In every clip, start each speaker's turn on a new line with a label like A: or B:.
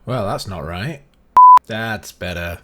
A: Well, that's not right. That's better.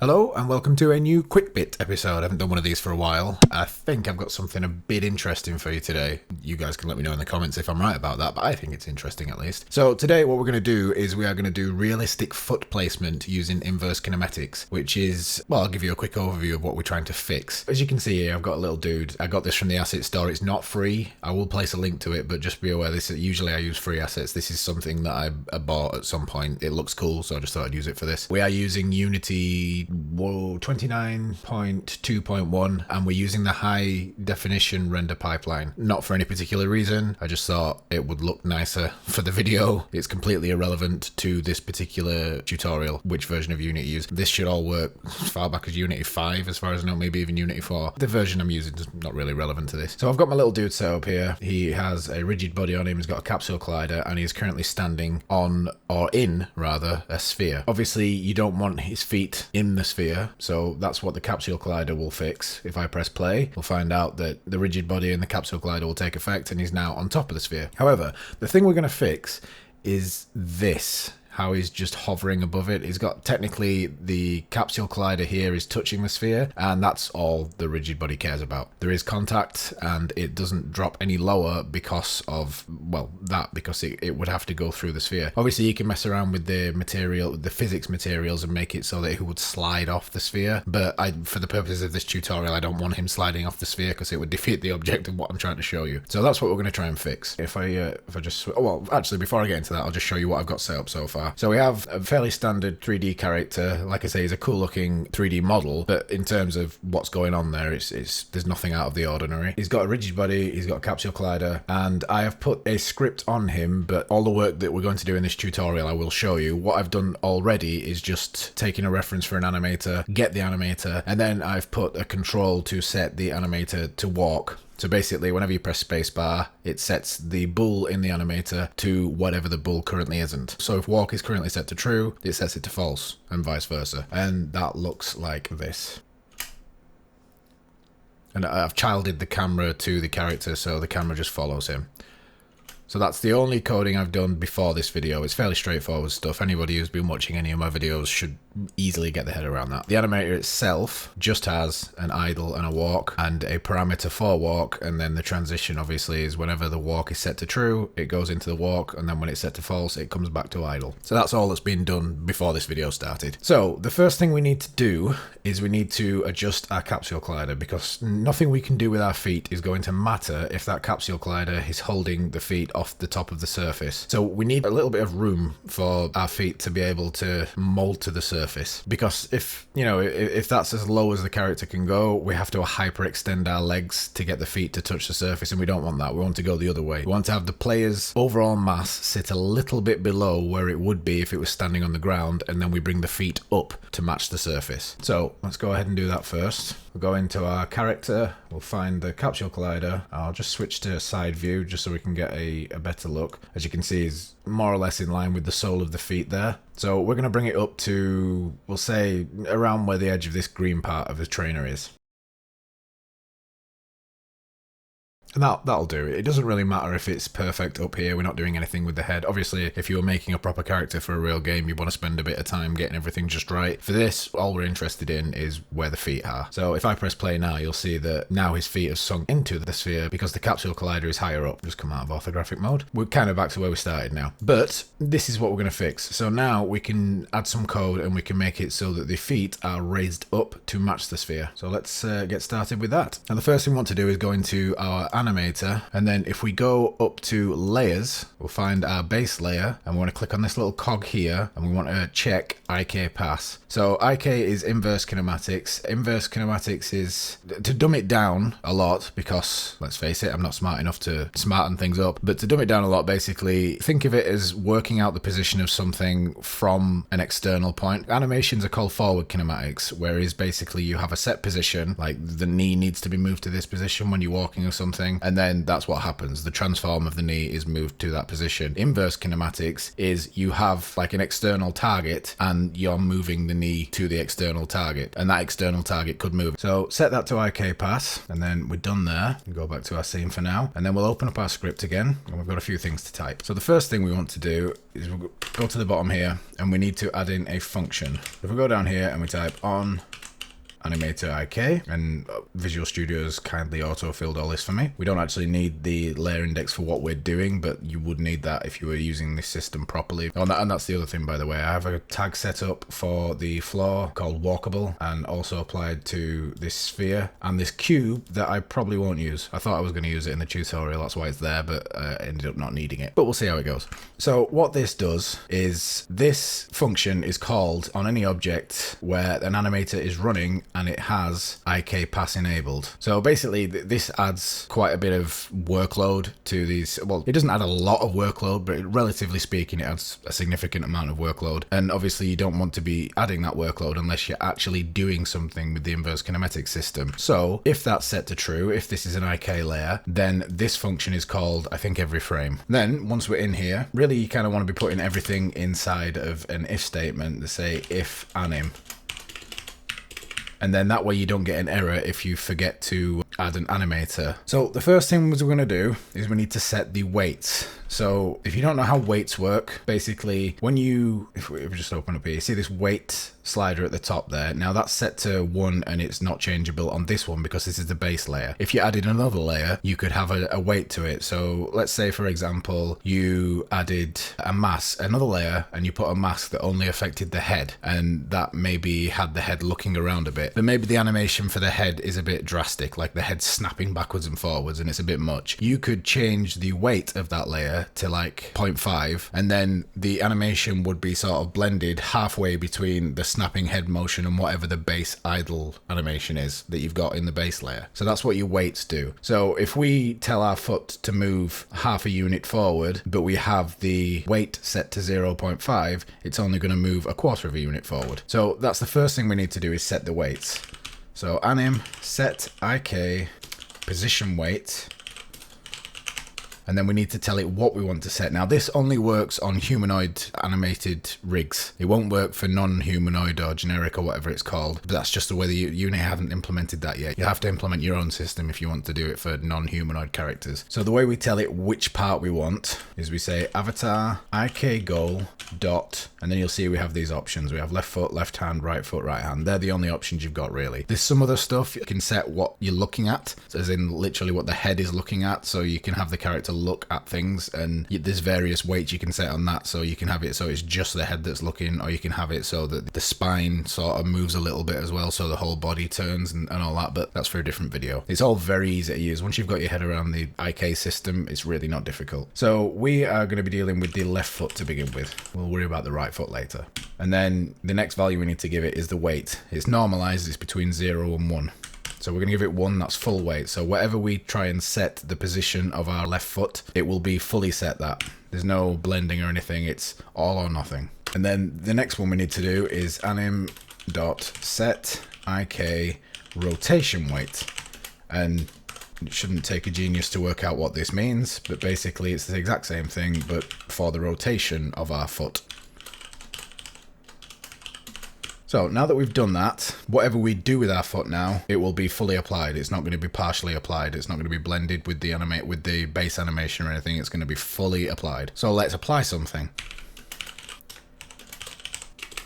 A: Hello and welcome to a new Quick Bit episode. I haven't done one of these for a while. I think I've got something a bit interesting for you today. You guys can let me know in the comments if I'm right about that, but I think it's interesting at least. So today what we're going to do is we are going to do realistic foot placement using inverse kinematics, which is, well, I'll give you a quick overview of what we're trying to fix. As you can see here, I've got a little dude. I got this from the asset store. It's not free. I will place a link to it, but just be aware, usually I use free assets. This is something that I bought at some point. It looks cool, so I just thought I'd use it for this. We are using Unity 29.2.1 and we're using the high definition render pipeline. Not for any particular reason, I just thought it would look nicer for the video. It's completely irrelevant to this particular tutorial, which version of Unity you use. This should all work as far back as Unity 5 as far as I know, maybe even Unity 4. The version I'm using is not really relevant to this. So I've got my little dude set up here. He has a rigid body on him, he's got a capsule collider, and he's currently standing on, or in rather, a sphere. Obviously you don't want his feet in the sphere, so that's what the capsule collider will fix. If I press play, we'll find out that the rigid body and the capsule collider will take effect and he's now on top of the sphere. However, the thing we're going to fix is this. How he's just hovering above it. He's got, technically, the capsule collider here is touching the sphere, and that's all the rigid body cares about. There is contact, and it doesn't drop any lower because of, well, because it would have to go through the sphere. Obviously, you can mess around with the material, the physics materials, and make it so that it would slide off the sphere, but for the purposes of this tutorial, I don't want him sliding off the sphere because it would defeat the object of what I'm trying to show you. So that's what we're going to try and fix. If I just, well, actually, before I get into that, I'll just show you what I've got set up so far. So we have a fairly standard 3D character. Like I say, he's a cool looking 3D model, but in terms of what's going on there, there's nothing out of the ordinary. He's got a rigid body, he's got a capsule collider, and I have put a script on him, but all the work that we're going to do in this tutorial I will show you. What I've done already is just taking a reference for an animator, get the animator, and then I've put a control to set the animator to walk. So basically, whenever you press spacebar, it sets the bool in the animator to whatever the bool currently isn't. So if walk is currently set to true, it sets it to false, and vice versa. And that looks like this. And I've childed the camera to the character, so the camera just follows him. So that's the only coding I've done before this video. It's fairly straightforward stuff. Anybody who's been watching any of my videos should easily get their head around that. The animator itself just has an idle and a walk and a parameter for walk, and then the transition obviously is whenever the walk is set to true, it goes into the walk, and then when it's set to false, it comes back to idle. So that's all that's been done before this video started. So the first thing we need to do is we need to adjust our capsule collider, because nothing we can do with our feet is going to matter if that capsule collider is holding the feet off the top of the surface. So we need a little bit of room for our feet to be able to mold to the surface, because if that's as low as the character can go, we have to hyperextend our legs to get the feet to touch the surface, and we don't want that. We want to go the other way. We want to have the player's overall mass sit a little bit below where it would be if it was standing on the ground, and then we bring the feet up to match the surface. So let's go ahead and do that first. We'll go into our character, we'll find the capsule collider. I'll just switch to side view just so we can get a better look. As you can see, is more or less in line with the sole of the feet there. So we're going to bring it up to, we'll say, around where the edge of this green part of the trainer is. And that'll do. It doesn't really matter if it's perfect up here. We're not doing anything with the head. Obviously, if you were making a proper character for a real game, you want to spend a bit of time getting everything just right. For this, all we're interested in is where the feet are. So if I press play now, you'll see that now his feet have sunk into the sphere because the capsule collider is higher up. Just come out of orthographic mode. We're kind of back to where we started now. But this is what we're going to fix. So now we can add some code and we can make it so that the feet are raised up to match the sphere. So let's get started with that. Now the first thing we want to do is go into our animator, and then if we go up to layers, we'll find our base layer, and we want to click on this little cog here, and we want to check IK pass. So IK is inverse kinematics. Inverse kinematics is, to dumb it down a lot, because let's face it, I'm not smart enough to smarten things up, but to dumb it down a lot, basically think of it as working out the position of something from an external point. Animations are called forward kinematics, whereas basically you have a set position, like the knee needs to be moved to this position when you're walking or something, something, and then that's what happens. The transform of the knee is moved to that position. Inverse kinematics is you have like an external target and you're moving the knee to the external target, and that external target could move. So set that to IK pass, and then we're done there. We'll go back to our scene for now, and then we'll open up our script again, and we've got a few things to type. So the first thing we want to do is we'll go to the bottom here, and we need to add in a function. If we go down here and we type on animator IK, and Visual Studio's kindly auto-filled all this for me. We don't actually need the layer index for what we're doing, but you would need that if you were using this system properly. Oh, and that's the other thing, by the way. I have a tag set up for the floor called walkable, and also applied to this sphere and this cube that I probably won't use. I thought I was going to use it in the tutorial, that's why it's there, but ended up not needing it. But we'll see how it goes. So what this does is this function is called on any object where an animator is running and it has IK pass enabled. So basically this adds quite a bit of workload to these. Well, it doesn't add a lot of workload, but relatively speaking, it adds a significant amount of workload. And obviously you don't want to be adding that workload unless you're actually doing something with the inverse kinematic system. So if that's set to true, if this is an IK layer, then this function is called, I think, every frame. Then once we're in here, really you kind of want to be putting everything inside of an if statement to say if anim. And then that way you don't get an error if you forget to add an animator. So the first thing we're going to do is we need to set the weights. So if you don't know how weights work, basically when you, if we just open up here, you see this weight slider at the top there. Now that's set to 1 and it's not changeable on this one because this is the base layer. If you added another layer, you could have a weight to it. So let's say, for example, you added a mask, another layer, and you put a mask that only affected the head, and that maybe had the head looking around a bit. But maybe the animation for the head is a bit drastic, like the head snapping backwards and forwards, and it's a bit much. You could change the weight of that layer to like 0.5, and then the animation would be sort of blended halfway between the snapping head motion and whatever the base idle animation is that you've got in the base layer. So that's what your weights do. So if we tell our foot to move half a unit forward, but we have the weight set to 0.5, it's only going to move a quarter of a unit forward. So that's the first thing we need to do, is set the weights. So anim set IK position weight, and then we need to tell it what we want to set. Now this only works on humanoid animated rigs. It won't work for non-humanoid or generic or whatever it's called, but that's just the way the unit haven't implemented that yet. You have to implement your own system if you want to do it for non-humanoid characters. So the way we tell it which part we want is we say avatar IK goal dot, and then you'll see we have these options. We have left foot, left hand, right foot, right hand. They're the only options you've got really. There's some other stuff. You can set what you're looking at, as in literally what the head is looking at, so you can have the character look at things, and there's various weights you can set on that, so you can have it so it's just the head that's looking, or you can have it so that the spine sort of moves a little bit as well, so the whole body turns and all that, but that's for a different video. It's all very easy to use. Once you've got your head around the IK system, it's really not difficult. So we are going to be dealing with the left foot to begin with. We'll worry about the right foot later. And then the next value we need to give it is the weight. It's normalized, it's between 0 and 1. So we're going to give it 1, that's full weight. So whatever we try and set the position of our left foot, it will be fully set that. There's no blending or anything, it's all or nothing. And then the next one we need to do is anim dot set IK rotation weight. And it shouldn't take a genius to work out what this means, but basically it's the exact same thing, but for the rotation of our foot. So now that we've done that, whatever we do with our foot now, it will be fully applied. It's not going to be partially applied. It's not going to be blended with the base animation or anything. It's going to be fully applied. So let's apply something.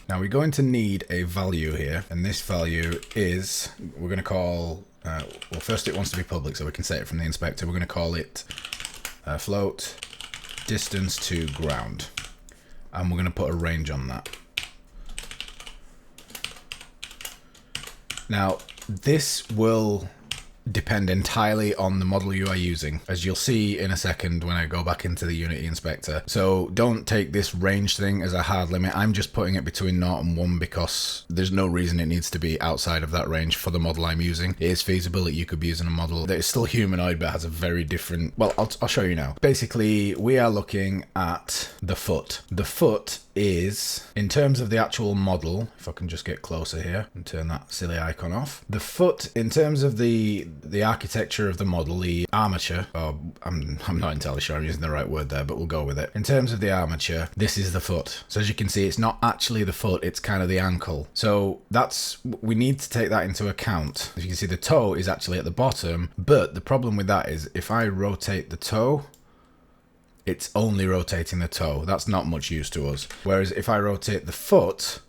A: Now we're going to need a value here, and this value is, we're going to call, well, first it wants to be public so we can set it from the inspector. We're going to call it float distance to ground, and we're going to put a range on that. Now, this will depend entirely on the model you are using, as you'll see in a second when I go back into the Unity Inspector. So don't take this range thing as a hard limit. I'm just putting it between 0 and 1 because there's no reason it needs to be outside of that range for the model I'm using. It is feasible that you could be using a model that is still humanoid but has a very different... Well, I'll show you now. Basically, we are looking at the foot. The foot is, in terms of the actual model, if I can just get closer here and turn that silly icon off. The foot, in terms of the architecture of the model, the armature, or I'm not entirely sure I'm using the right word there, but we'll go with it. In terms of the armature, this is the foot. So as you can see, it's not actually the foot, it's kind of the ankle. So we need to take that into account. As you can see, the toe is actually at the bottom, but the problem with that is if I rotate the toe, it's only rotating the toe. That's not much use to us. Whereas if I rotate the foot,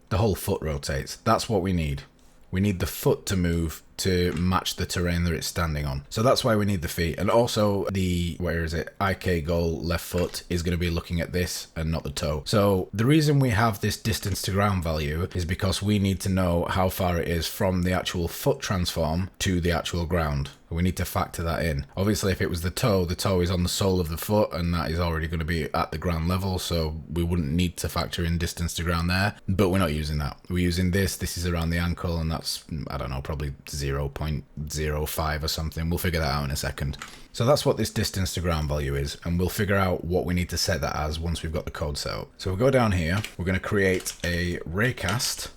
A: the whole foot rotates. That's what we need. We need the foot to move to match the terrain that it's standing on. So that's why we need the feet. And also the, where is it? IK goal left foot is going to be looking at this and not the toe. So the reason we have this distance to ground value is because we need to know how far it is from the actual foot transform to the actual ground. We need to factor that in. Obviously, if it was the toe is on the sole of the foot, and that is already going to be at the ground level, so we wouldn't need to factor in distance to ground there, but we're not using that. We're using this is around the ankle, and that's, I don't know, probably 0.05 or something. We'll figure that out in a second. So that's what this distance to ground value is, and we'll figure out what we need to set that as once we've got the code set up. So we'll go down here, we're going to create a raycast.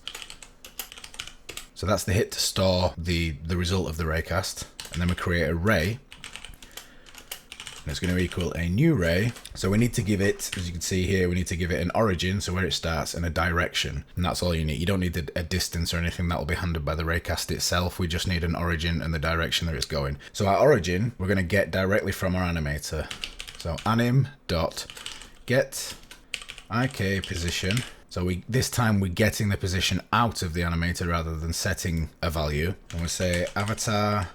A: So that's the hit to store the result of the raycast. And then we create a ray, and it's going to equal a new ray. So we need to give it, as you can see here, we need to give it an origin, so where it starts, and a direction. And that's all you need. You don't need a distance or anything. That will be handled by the raycast itself. We just need an origin and the direction that it's going. So our origin, we're going to get directly from our animator. So anim.get IK position. So this time we're getting the position out of the animator rather than setting a value. And we'll say avatar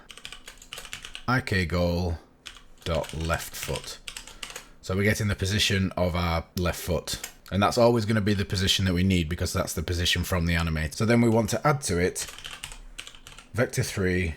A: IK goal dot left foot. So we're getting the position of our left foot, and that's always going to be the position that we need because that's the position from the animator. So then we want to add to it vector3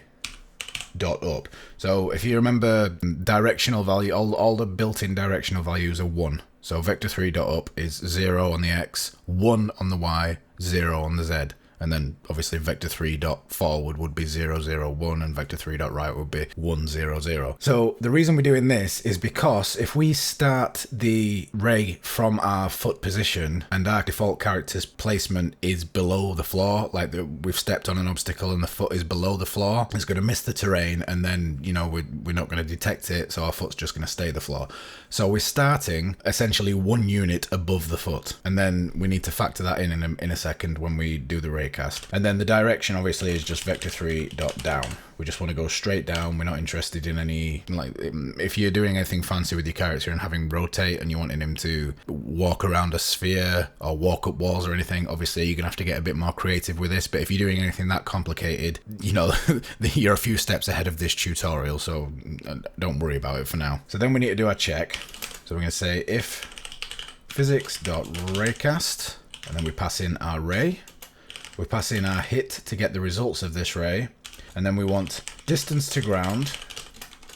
A: dot up. So if you remember, directional value, all the built-in directional values are 1. So vector3 dot up is 0 on the x, 1 on the y, 0 on the z. And then obviously vector3 dot forward would be 0, 0, 1, and vector3 dot right would be 1, 0, 0. So the reason we're doing this is because if we start the ray from our foot position and our default character's placement is below the floor, like we've stepped on an obstacle and the foot is below the floor, it's going to miss the terrain, and then, you know, we're not going to detect it, so our foot's just going to stay the floor. So we're starting essentially 1 unit above the foot, and then we need to factor that in a second when we do the ray cast. And then the direction obviously is just vector3 dot down. We just want to go straight down. We're not interested in any, like, if you're doing anything fancy with your character and having rotate and you wanting him to walk around a sphere or walk up walls or anything, obviously you're gonna have to get a bit more creative with this. But if you're doing anything that complicated, you know, you're a few steps ahead of this tutorial, so don't worry about it for now. So then we need to do our check. So we're gonna say if physics.raycast, and then we pass in our ray. We pass in our hit to get the results of this ray, and then we want distance to ground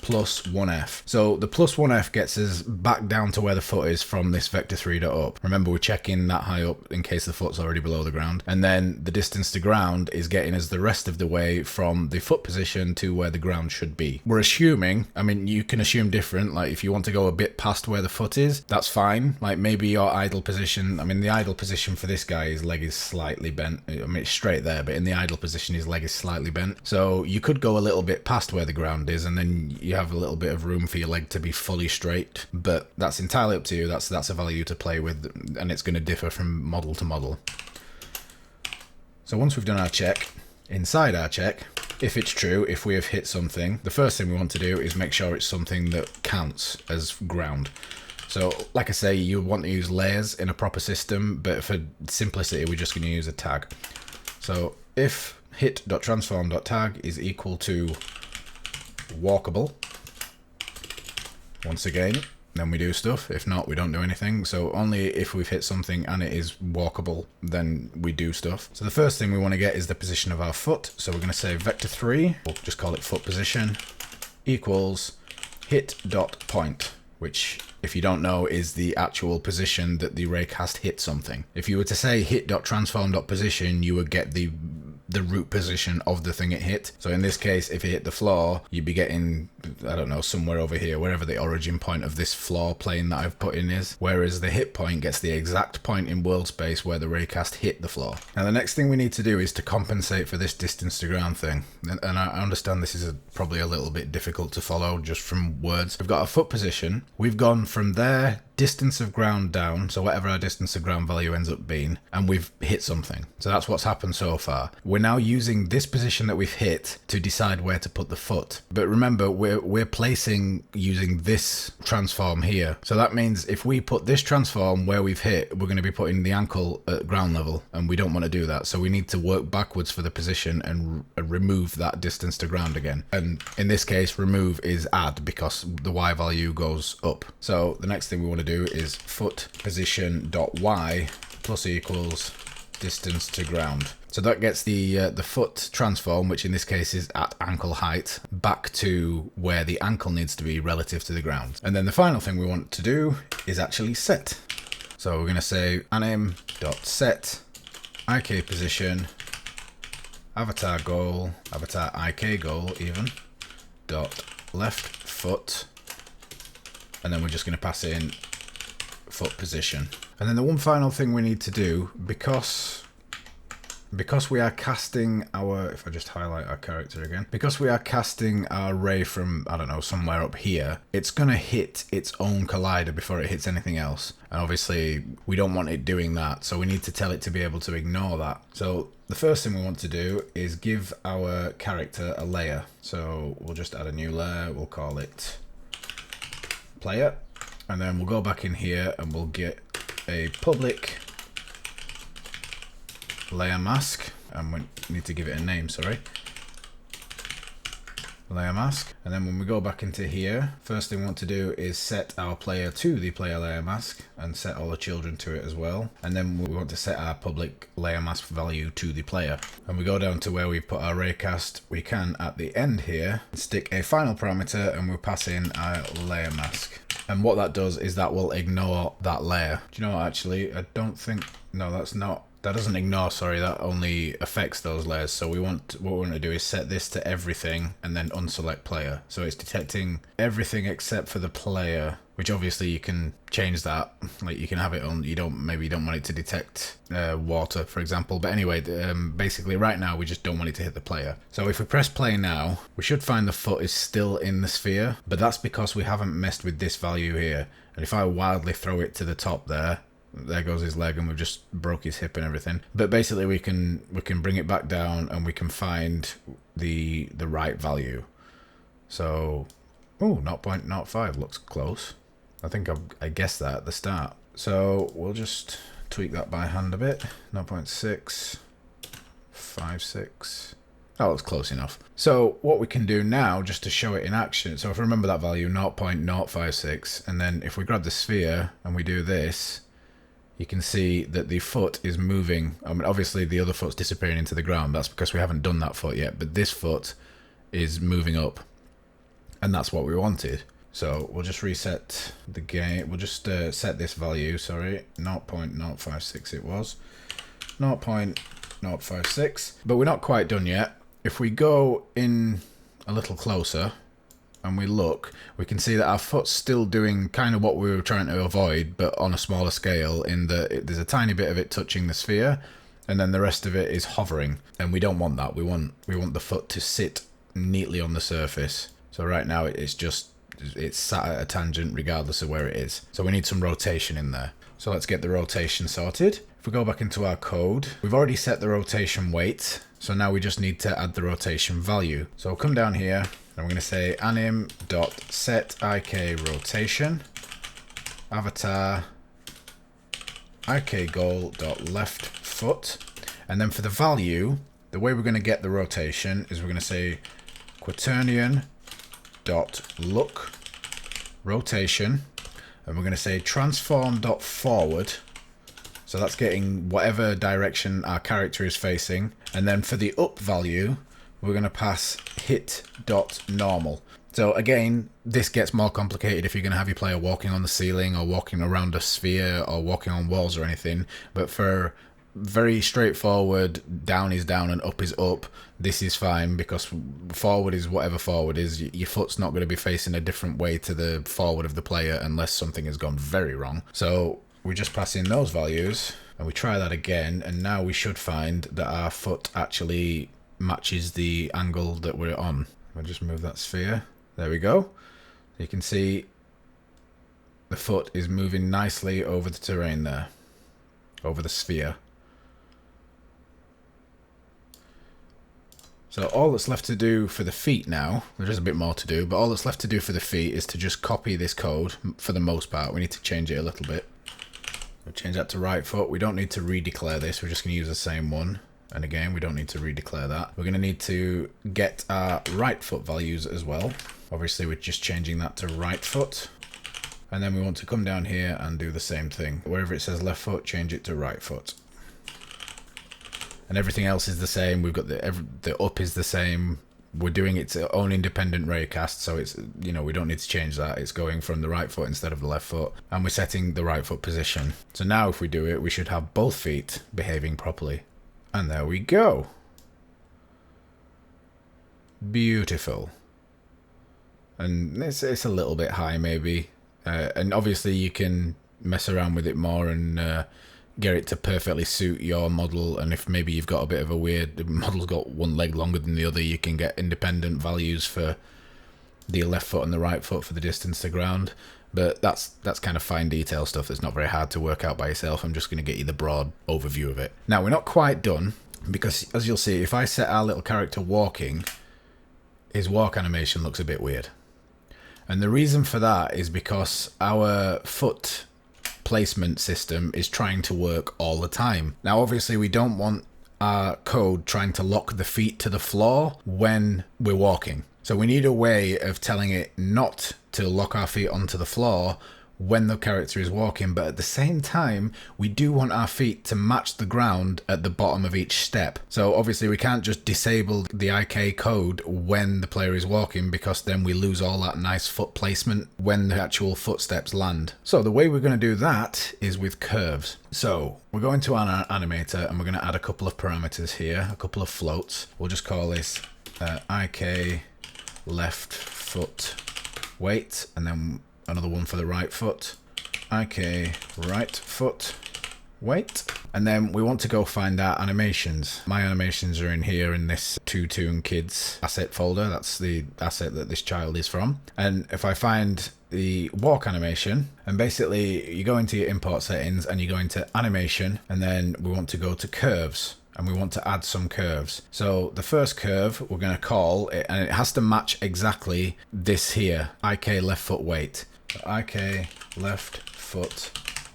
A: plus 1f. So the plus 1f gets us back down to where the foot is from this vector3 dot up. Remember, we're checking that high up in case the foot's already below the ground. And then the distance to ground is getting us the rest of the way from the foot position to where the ground should be. We're assuming, I mean, you can assume different, like if you want to go a bit past where the foot is, that's fine. Like maybe your idle position, I mean the idle position for this guy, his leg is slightly bent. I mean it's straight there, but in the idle position his leg is slightly bent. So you could go a little bit past where the ground is, and then you have a little bit of room for your leg to be fully straight, but that's entirely up to you. That's a value to play with, and it's going to differ from model to model. So once we've done our check, inside our check, if it's true, if we have hit something, the first thing we want to do is make sure it's something that counts as ground. So like I say, you want to use layers in a proper system, but for simplicity we're just going to use a tag. So if hit.transform.tag is equal to walkable, once again, then we do stuff. If not, we don't do anything. So only if we've hit something and it is walkable, then we do stuff. So the first thing we want to get is the position of our foot. So we're going to say vector3, we'll just call it foot position, equals hit.point, which, if you don't know, is the actual position that the raycast hit something. If you were to say hit.transform.position, you would get the the root position of the thing it hit. So in this case, if it hit the floor, you'd be getting, I don't know, somewhere over here, wherever the origin point of this floor plane that I've put in is. Whereas the hit point gets the exact point in world space where the raycast hit the floor. Now the next thing we need to do is to compensate for this distance to ground thing. And I understand this is probably a little bit difficult to follow just from words. We've got a foot position. We've gone from there, distance of ground down, so whatever our distance of ground value ends up being, and we've hit something. So that's what's happened so far. We're now using this position that we've hit to decide where to put the foot. But remember, we're placing using this transform here. So that means if we put this transform where we've hit, we're going to be putting the ankle at ground level, and we don't want to do that. So we need to work backwards for the position and remove that distance to ground again. And in this case, remove is add because the y value goes up. So the next thing we want to do is foot position dot y plus equals distance to ground. So that gets the foot transform, which in this case is at ankle height, back to where the ankle needs to be relative to the ground. And then the final thing we want to do is actually set. So we're going to say anim dot set ik position avatar goal, avatar ik goal even, dot left foot, and then we're just going to pass in foot position. And then the one final thing we need to do, because we are casting our, if I just highlight our character again, because we are casting our ray from, I don't know, somewhere up here, it's going to hit its own collider before it hits anything else. And obviously we don't want it doing that, so we need to tell it to be able to ignore that. So the first thing we want to do is give our character a layer. So we'll just add a new layer, we'll call it player, and then we'll go back in here and we'll get a public layer mask, and we need to give it a name, sorry. Layer mask. And then when we go back into here, first thing we want to do is set our player to the player layer mask and set all the children to it as well. And then we want to set our public layer mask value to the player. And we go down to where we put our raycast. We can at the end here stick a final parameter and we'll pass in our layer mask. And what that does is that will ignore that layer. Do you know what, actually, I don't think, no, that's not. That doesn't ignore, sorry, that only affects those layers. So what we want to do is set this to everything and then unselect player. So it's detecting everything except for the player, which obviously you can change that. Like you can have it on, maybe you don't want it to detect water, for example. But anyway, basically right now we just don't want it to hit the player. So if we press play now, we should find the foot is still in the sphere, but that's because we haven't messed with this value here. And if I wildly throw it to the top there goes his leg and we've just broke his hip and everything. But basically we can bring it back down and we can find the right value. So, oh, 0.05 looks close. I think I guessed that at the start. So we'll just tweak that by hand a bit. 0.656. Oh, it's close enough. So what we can do now, just to show it in action, so if I remember that value, 0.056, and then if we grab the sphere and we do this, you can see that the foot is moving. I mean, obviously the other foot's disappearing into the ground. That's because we haven't done that foot yet, but this foot is moving up, and that's what we wanted. So we'll just reset the game. We'll just set this value, sorry, 0.056 it was. 0.056, but we're not quite done yet. If we go in a little closer and we look, we can see that our foot's still doing kind of what we were trying to avoid, but on a smaller scale, in that there's a tiny bit of it touching the sphere, and then the rest of it is hovering, and we don't want that. We want the foot to sit neatly on the surface. So right now it's sat at a tangent regardless of where it is. So we need some rotation in there. So let's get the rotation sorted. If we go back into our code, we've already set the rotation weight, so now we just need to add the rotation value. So we'll come down here, and we're going to say anim.set ik rotation avatar ik goal.left foot. And then for the value, the way we're going to get the rotation is we're going to say quaternion.look rotation, and we're going to say transform.forward. So that's getting whatever direction our character is facing. And then for the up value, we're going to pass hit.normal. So again, this gets more complicated if you're going to have your player walking on the ceiling or walking around a sphere or walking on walls or anything. But for very straightforward. Down is down and up is up. This is fine because forward is whatever forward is. Your foot's not going to be facing a different way to the forward of the player unless something has gone very wrong. So we just pass in those values and we try that again, and now we should find that our foot actually matches the angle that we're on. I'll just move that sphere. There we go. You can see the foot is moving nicely over the terrain there, over the sphere. So all that's left to do for the feet now, there is a bit more to do, but all that's left to do for the feet is to just copy this code for the most part. We need to change it a little bit. We'll change that to right foot. We don't need to redeclare this. We're just going to use the same one. And again, we don't need to redeclare that. We're going to need to get our right foot values as well. Obviously, we're just changing that to right foot. And then we want to come down here and do the same thing. Wherever it says left foot, change it to right foot. And everything else is the same. We've got the up is the same. We're doing its own independent raycast, so it's, you know, we don't need to change that. It's going from the right foot instead of the left foot, and we're setting the right foot position. So now if we do it, we should have both feet behaving properly. And there we go. Beautiful. And it's a little bit high maybe. And obviously you can mess around with it more and get it to perfectly suit your model. And if maybe you've got a bit of a weird, the model's got one leg longer than the other, you can get independent values for the left foot and the right foot for the distance to ground. But that's kind of fine detail stuff that's not very hard to work out by yourself. I'm just going to get you the broad overview of it. Now, we're not quite done, because as you'll see, if I set our little character walking, his walk animation looks a bit weird. And the reason for that is because our foot placement system is trying to work all the time. Now, obviously, we don't want our code trying to lock the feet to the floor when we're walking. So we need a way of telling it not to lock our feet onto the floor when the character is walking, but at the same time, we do want our feet to match the ground at the bottom of each step. So obviously we can't just disable the IK code when the player is walking, because then we lose all that nice foot placement when the actual footsteps land. So the way we're going to do that is with curves. So we're going to our animator and we're going to add a couple of parameters here, a couple of floats. We'll just call this IK left foot weight, and then another one for the right foot, IK right foot weight. And then we want to go find our animations. My animations are in here in this Toon Kids asset folder. That's the asset that this child is from. And if I find the walk animation, and basically you go into your import settings and you go into animation, and then we want to go to curves. And we want to add some curves. So the first curve we're going to call it, and it has to match exactly this here, IK left foot weight. So IK left foot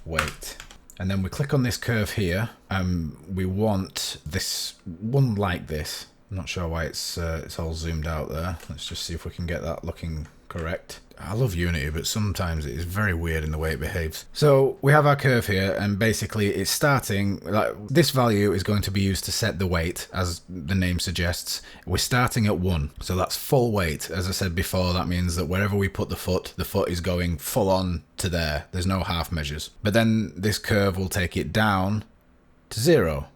A: weight. And then we click on this curve here, and we want this one like this. I'm not sure why it's all zoomed out there. Let's just see if we can get that looking correct. I love Unity, but sometimes it is very weird in the way it behaves. So we have our curve here, and basically it's starting, like, this value is going to be used to set the weight, as the name suggests. We're starting at 1, so that's full weight. As I said before, that means that wherever we put the foot is going full on to there. There's no half measures. But then this curve will take it down to 0.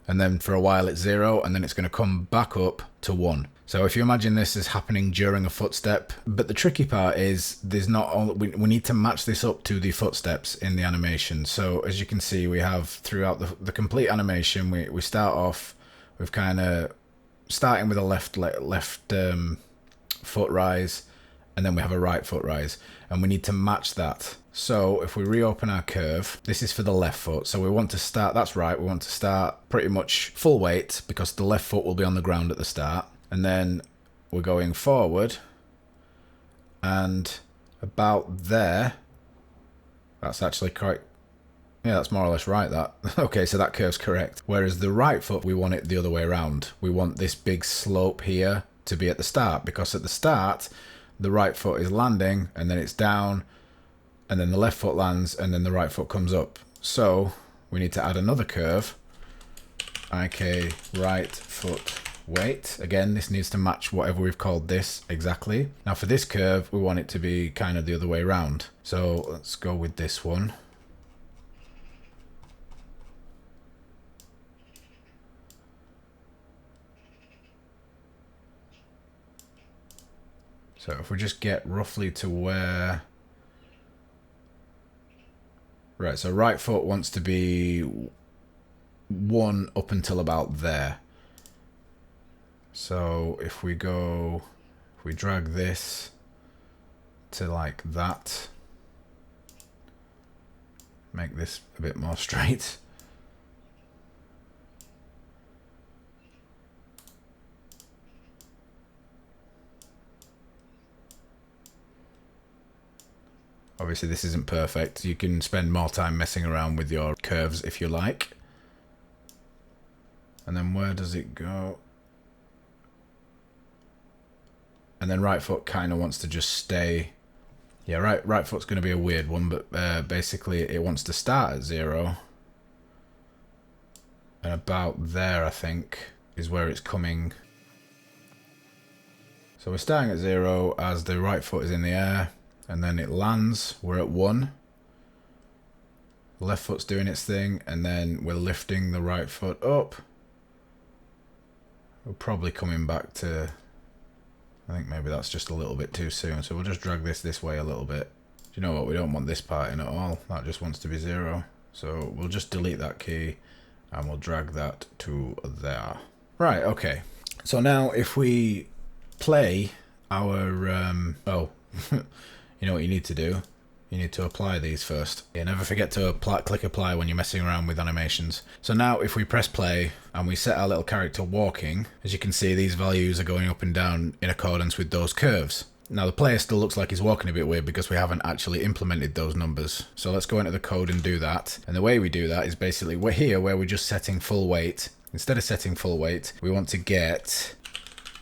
A: And then for a while it's 0, and then it's going to come back up to 1. So if you imagine this is happening during a footstep, but the tricky part is there's not we need to match this up to the footsteps in the animation. So as you can see, we have throughout the complete animation, we start off with kind of starting with a left foot rise, and then we have a right foot rise, and we need to match that. So if we reopen our curve, this is for the left foot. So we want to start, that's right, we want to start pretty much full weight, because the left foot will be on the ground at the start. And then we're going forward, and about there, that's actually quite, yeah, that's more or less right, that. Okay, so that curve's correct. Whereas the right foot, we want it the other way around. We want this big slope here to be at the start, because at the start, the right foot is landing, and then it's down, and then the left foot lands, and then the right foot comes up. So we need to add another curve, IK right foot weight. Again, this needs to match whatever we've called this exactly. Now for this curve, we want it to be kind of the other way around. So let's go with this one. So if we just get roughly to where... Right, so right foot wants to be 1 up until about there. So if we go... If we drag this to like that, make this a bit more straight. Obviously this isn't perfect. You can spend more time messing around with your curves if you like. And then where does it go? And then right foot kind of wants to just stay. Yeah, right foot's going to be a weird one, but basically it wants to start at 0. And about there, I think, is where it's coming. So we're starting at 0 as the right foot is in the air, and then it lands. We're at 1. The left foot's doing its thing, and then we're lifting the right foot up. We're probably coming back to... I think maybe that's just a little bit too soon, so we'll just drag this way a little bit. Do you know what? We don't want this part in at all. That just wants to be 0. So we'll just delete that key and we'll drag that to there. Right, okay. So now if we play our... oh, you know what you need to do? You need to apply these first. Yeah, never forget to click apply when you're messing around with animations. So now if we press play and we set our little character walking, as you can see these values are going up and down in accordance with those curves. Now the player still looks like he's walking a bit weird because we haven't actually implemented those numbers. So let's go into the code and do that. And the way we do that is basically we're here where we're just setting full weight. Instead of setting full weight, we want to get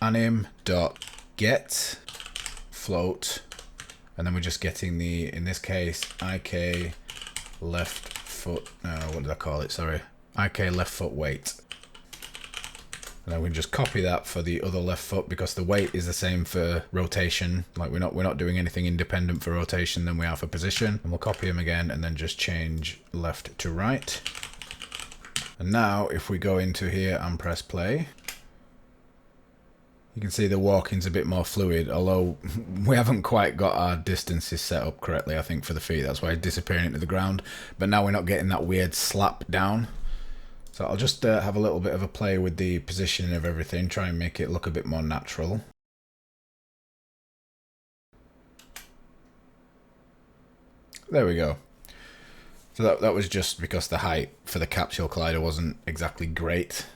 A: anim.get float. And then we're just getting the, in this case, IK left foot, no, what did I call it? Sorry. IK left foot weight. And then we can just copy that for the other left foot because the weight is the same for rotation. Like we're not doing anything independent for rotation than we are for position. And we'll copy them again and then just change left to right. And now if we go into here and press play, you can see the walking's a bit more fluid, although we haven't quite got our distances set up correctly, I think, for the feet. That's why it's disappearing into the ground. But now we're not getting that weird slap down. So I'll just have a little bit of a play with the positioning of everything, try and make it look a bit more natural. There we go. So that was just because the height for the capsule collider wasn't exactly great.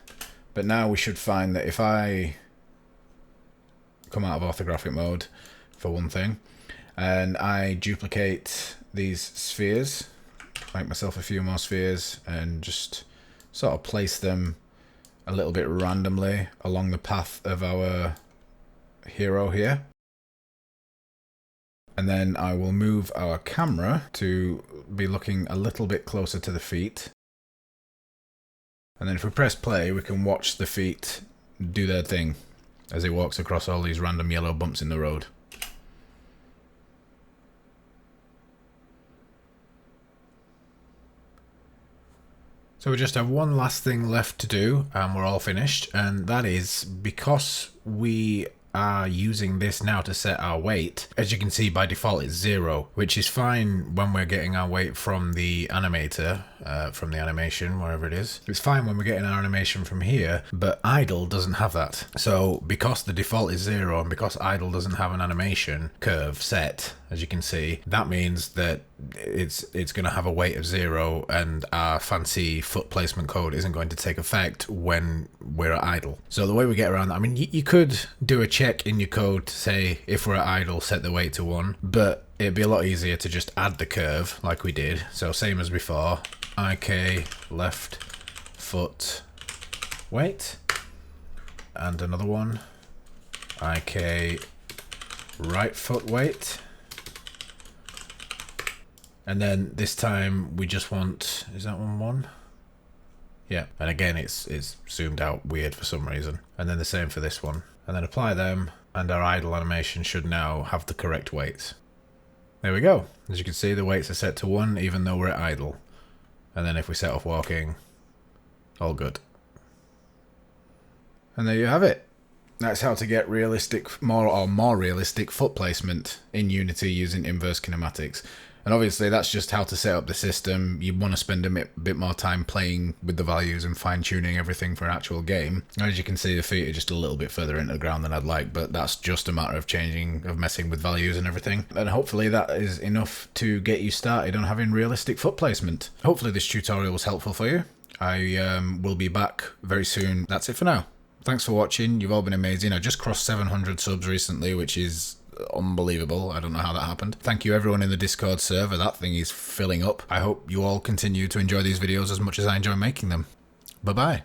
A: But now we should find that if I come out of orthographic mode, for one thing, and I duplicate these spheres, make myself a few more spheres, and just sort of place them a little bit randomly along the path of our hero here. And then I will move our camera to be looking a little bit closer to the feet. And then if we press play, we can watch the feet do their thing as he walks across all these random yellow bumps in the road. So we just have one last thing left to do and we're all finished, and that is because we are using this now to set our weight. As you can see, by default it's 0, which is fine when we're getting our weight from the animator, from the animation, wherever it is. It's fine when we're getting our animation from here, but idle doesn't have that. So because the default is 0 and because idle doesn't have an animation curve set, as you can see, that means that it's going to have a weight of 0 and our fancy foot placement code isn't going to take effect when we're at idle. So the way we get around that, I mean, you could do a check in your code to say if we're at idle, set the weight to 1, but it'd be a lot easier to just add the curve like we did. So same as before, IK left foot weight, and another one, IK right foot weight. And then this time we just want, is that one 1? Yeah, and again it's zoomed out weird for some reason. And then the same for this one. And then apply them, and our idle animation should now have the correct weights. There we go. As you can see, the weights are set to 1 even though we're at idle. And then if we set off walking, all good. And there you have it. That's how to get more realistic foot placement in Unity using inverse kinematics. And obviously that's just how to set up the system. You want to spend a bit more time playing with the values and fine-tuning everything for an actual game. And as you can see, the feet are just a little bit further into the ground than I'd like, but that's just a matter of messing with values and everything. And hopefully that is enough to get you started on having realistic foot placement. Hopefully this tutorial was helpful for you. I will be back very soon. That's it for now. Thanks for watching. You've all been amazing. I just crossed 700 subs recently, which is unbelievable. I don't know how that happened. Thank you everyone in the Discord server. That thing is filling up. I hope you all continue to enjoy these videos as much as I enjoy making them. Bye bye.